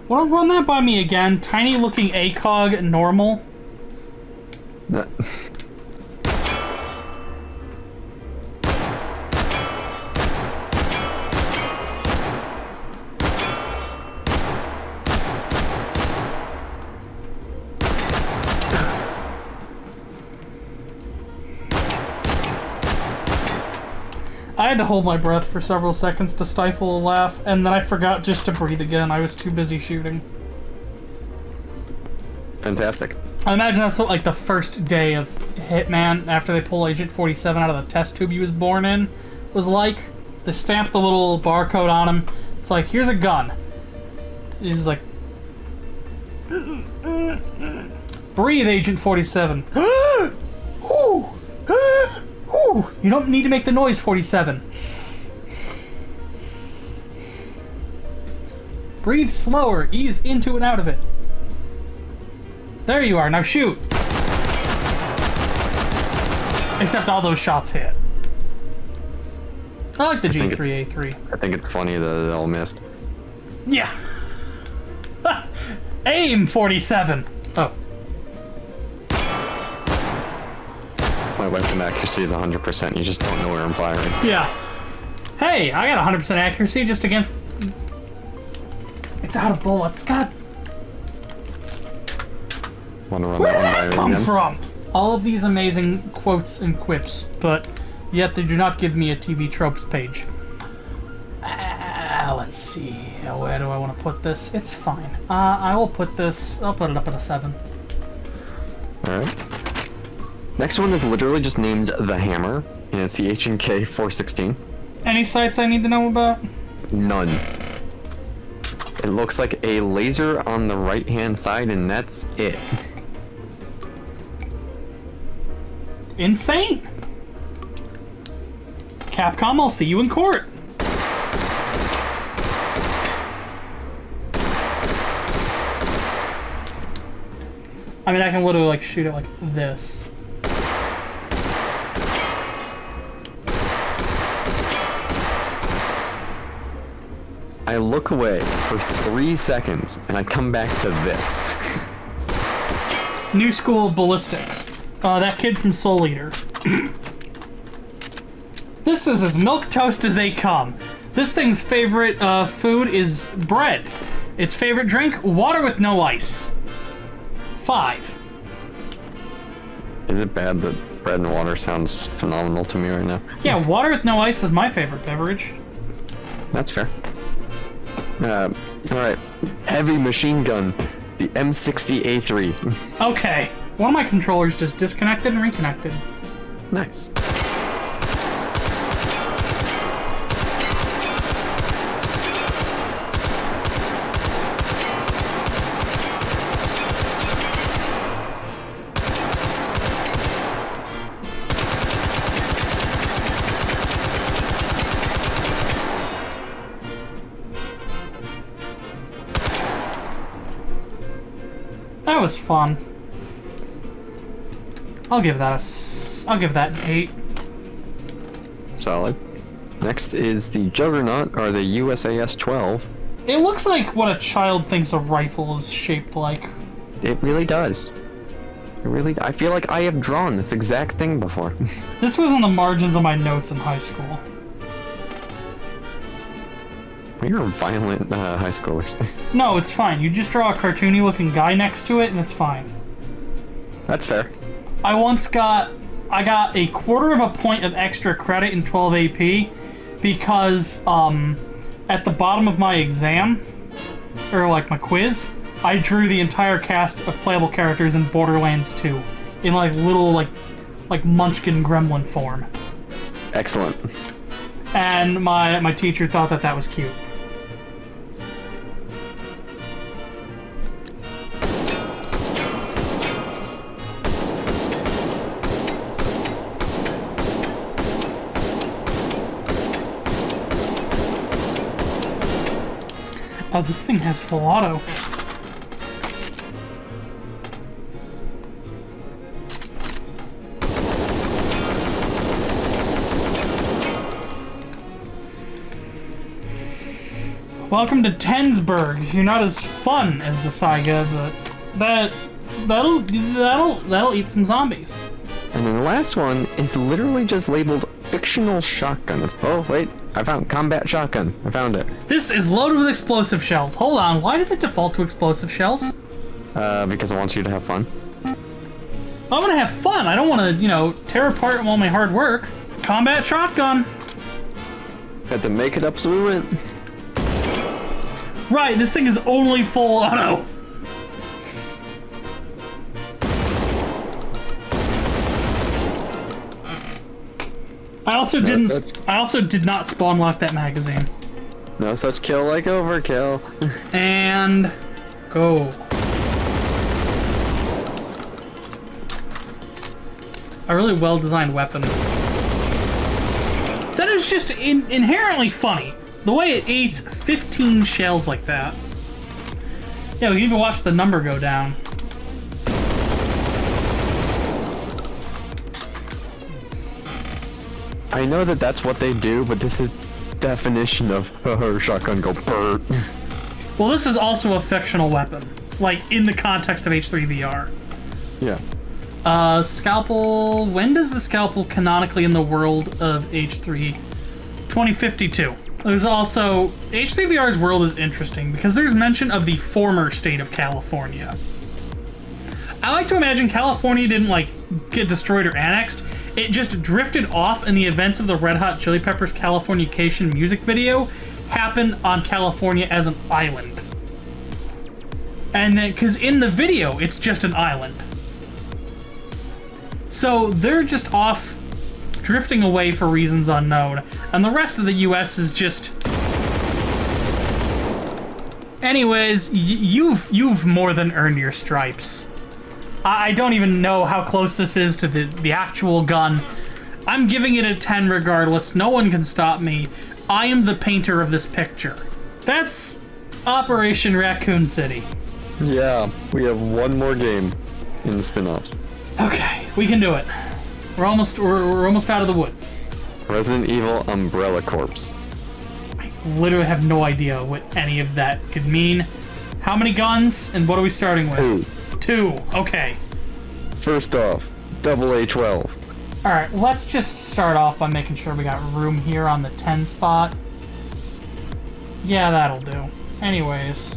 Want to run that by me again? Tiny looking ACOG, normal? That I had to hold my breath for several seconds to stifle a laugh, and then I forgot just to breathe again. I was too busy shooting. fantastic. I imagine that's what, like, the first day of Hitman, after they pull Agent 47 out of the test tube he was born in, was like. They stamp the little barcode on him. It's like, here's a gun. He's like... Breathe, Agent 47. Ooh. Ooh. You don't need to make the noise, 47. Breathe slower. Ease into and out of it. There you are. Now shoot. Except all those shots hit. I like the G3A3. I think it's funny that it all missed. Yeah. Aim, 47. Oh. My weapon accuracy is 100%. You just don't know where I'm firing. Yeah. Hey, I got 100% accuracy just against... It's out of bullets. God. Want to run Where that did one that by come again? from? All of these amazing quotes and quips, but yet they do not give me a TV tropes page. Let's see. Where do I want to put this? It's fine. I will put this... I'll put it up at a 7. Alright. Next one is literally just named the Hammer, and it's the H&K 416. Any sites I need to know about? None. It looks like a laser on the right-hand side, and that's it. Insane. Capcom, I'll see you in court. I mean, I can literally, like, shoot it like this. I look away for 3 seconds, and I come back to this. New school of ballistics. That kid from Soul Eater. This is as milquetoast as they come. This thing's favorite food is bread. Its favorite drink, water with no ice. 5. Is it bad that bread and water sounds phenomenal to me right now? Yeah, water with no ice is my favorite beverage. That's fair. Alright. Heavy machine gun. The M60A3. Okay. One of my controllers just disconnected and reconnected. Nice. That was fun. I'll give that an 8. Solid. Next is the Juggernaut, or the USAS-12. It looks like what a child thinks a rifle is shaped like. It really does. I feel like I have drawn this exact thing before. This was on the margins of my notes in high school. You're a violent high schooler. No, it's fine. You just draw a cartoony looking guy next to it and it's fine. That's fair. I got a quarter of a point of extra credit in 12 AP because at the bottom of my exam, or like my quiz, I drew the entire cast of playable characters in Borderlands 2 in like little like Munchkin gremlin form. Excellent. And my teacher thought that was cute. Oh, this thing has full auto. Welcome to Tensberg. You're not as fun as the Saiga, but that'll eat some zombies. And then the last one is literally just labeled fictional shotgun. Oh wait, I found combat shotgun. I found it. This is loaded with explosive shells. Hold on, why does it default to explosive shells? Because it wants you to have fun. I want to have fun. I don't want to, tear apart all my hard work. Combat shotgun. Had to make it up so we went. Right, this thing is only full auto. I also did not spawn lock that magazine. No such kill like overkill. And go. A really well-designed weapon. That is just inherently funny. The way it eats 15 shells like that. Yeah, we can even watch the number go down. I know that that's what they do, but this is definition of her shotgun go burp. Well, this is also a fictional weapon, like in the context of H3VR. Yeah. Scalpel. When does the scalpel canonically in the world of H3? 2052. There's also H3VR's world is interesting because there's mention of the former state of California. I like to imagine California didn't get destroyed or annexed. It just drifted off, and the events of the Red Hot Chili Peppers' Californication music video happened on California as an island. And then, because in the video, it's just an island. So they're just off drifting away for reasons unknown, and the rest of the US is just... Anyways, you've more than earned your stripes. I don't even know how close this is to the actual gun. I'm giving it a 10 regardless. No one can stop me. I am the painter of this picture. That's Operation Raccoon City. Yeah, we have one more game in the spin-offs. Okay, we can do it. We're almost out of the woods. Resident Evil Umbrella Corps. I literally have no idea what any of that could mean. How many guns, and what are we starting with? 2. Okay. First off, double A12. Alright, let's just start off by making sure we got room here on the 10 spot. Yeah, that'll do. Anyways.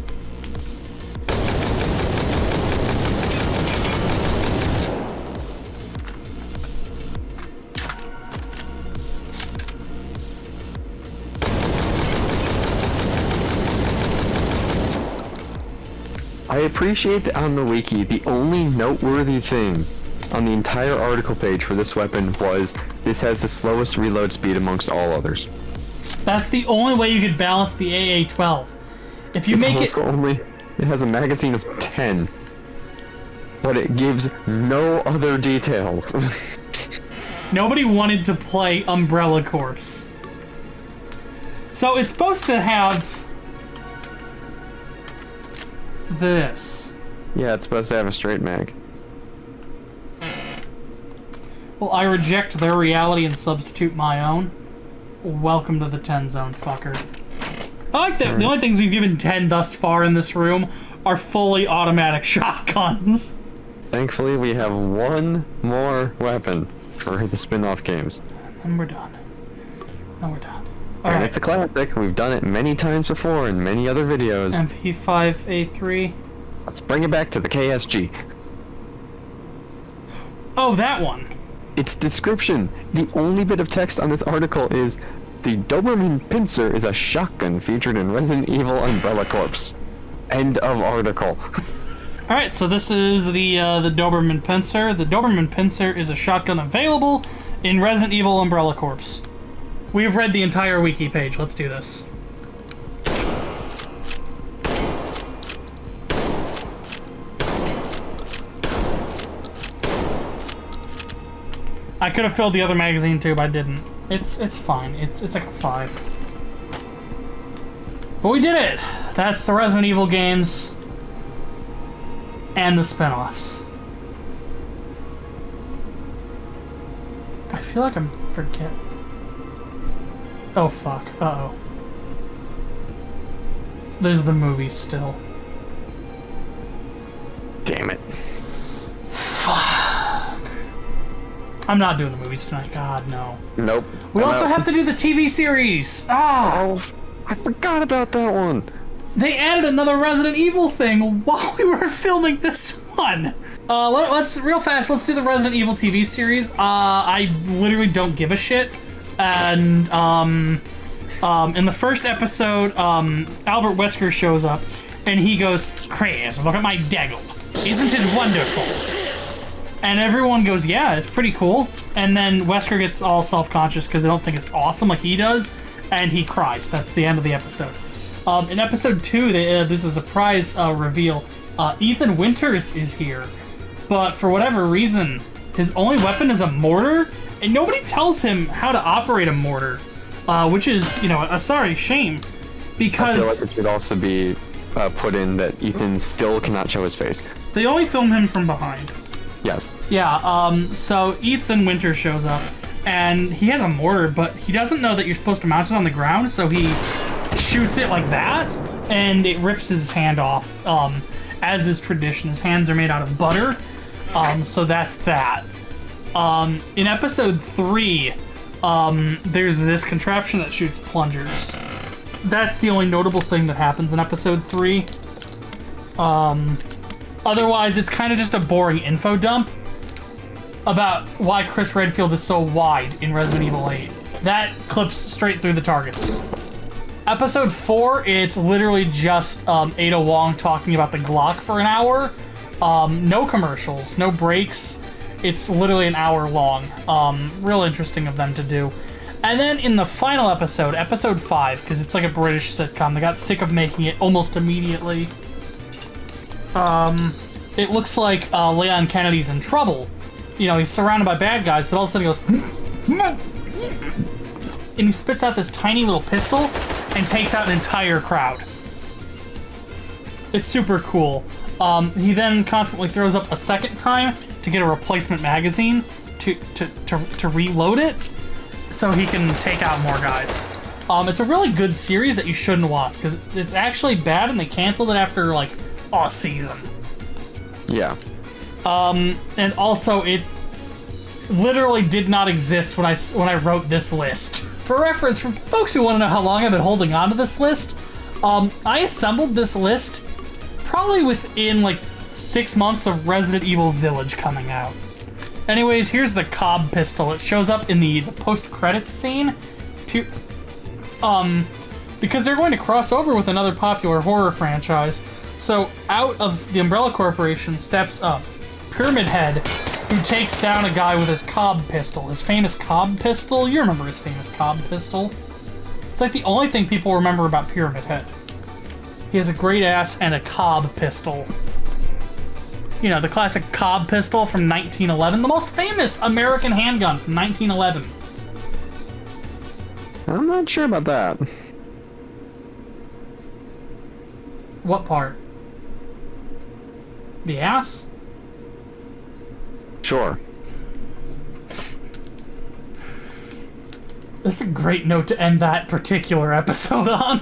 I appreciate that on the wiki, the only noteworthy thing on the entire article page for this weapon was this has the slowest reload speed amongst all others. That's the only way you could balance the AA-12. If you make it... It has a magazine of 10. But it gives no other details. Nobody wanted to play Umbrella Corps. So it's supposed to have... this. Yeah, it's supposed to have a straight mag. Well, I reject their reality and substitute my own. Welcome to the 10 zone, fucker. I like that. The only things we've given 10 thus far in this room are fully automatic shotguns. Thankfully, we have one more weapon for the spin-off games. And we're done. And we're done. And it's a classic. We've done it many times before in many other videos. MP5A3. Let's bring it back to the KSG. Oh, that one. Its description. The only bit of text on this article is, the Doberman Pincer is a shotgun featured in Resident Evil Umbrella Corps. End of article. Alright, so this is the Doberman Pincer. The Doberman Pincer is a shotgun available in Resident Evil Umbrella Corps. We've read the entire wiki page. Let's do this. I could have filled the other magazine too, but I didn't. It's fine. It's like a 5. But we did it! That's the Resident Evil games and the spin-offs. I feel like I'm forgetting. Oh fuck. Uh-oh. There's the movies still. Damn it. Fuck. I'm not doing the movies tonight. God, no. Nope. We also have to do the TV series. Ah. Oh, I forgot about that one. They added another Resident Evil thing while we were filming this one. Let's real fast. Let's do the Resident Evil TV series. I literally don't give a shit. And in the first episode, Albert Wesker shows up, and he goes, "Chris, look at my daggle. Isn't it wonderful?" And everyone goes, "Yeah, it's pretty cool." And then Wesker gets all self-conscious because they don't think it's awesome like he does, and he cries. That's the end of the episode. In episode 2, there's a surprise reveal. Ethan Winters is here, but for whatever reason, his only weapon is a mortar, and nobody tells him how to operate a mortar, which is, you know, a sorry shame, because I feel like it should also be put in that Ethan still cannot show his face. they only film him from behind. Yes. Yeah, so Ethan Winters shows up, and he has a mortar, but he doesn't know that you're supposed to mount it on the ground, so he shoots it like that, and it rips his hand off. As is tradition, his hands are made out of butter, so that's that. In episode 3, there's this contraption that shoots plungers. That's the only notable thing that happens in episode 3. Otherwise, it's kind of just a boring info dump about why Chris Redfield is so wide in Resident Evil 8. That clips straight through the targets. Episode 4, it's literally just Ada Wong talking about the Glock for an hour. No commercials, no breaks. It's literally an hour long. Real interesting of them to do. And then in the final episode, episode 5, because it's like a British sitcom, they got sick of making it almost immediately. It looks like Leon Kennedy's in trouble. You know, he's surrounded by bad guys, but all of a sudden he goes, and he spits out this tiny little pistol and takes out an entire crowd. It's super cool. He then consequently throws up a second time to get a replacement magazine to reload it so he can take out more guys. It's a really good series that you shouldn't watch because it's actually bad and they canceled it after like a season. Yeah. And also it literally did not exist when I wrote this list. For reference, for folks who want to know how long I've been holding on to this list, I assembled this list probably within like 6 months of Resident Evil Village coming out. Anyways, here's the Cobb pistol. It shows up in the post-credits scene. Because they're going to cross over with another popular horror franchise. So out of the Umbrella Corporation steps up Pyramid Head, who takes down a guy with his Cobb pistol. His famous Cobb pistol? You remember his famous Cobb pistol? It's like the only thing people remember about Pyramid Head. He has a great ass and a Cobb pistol. You know, the classic Cobb pistol from 1911. The most famous American handgun from 1911. I'm not sure about that. What part? The ass? Sure. That's a great note to end that particular episode on.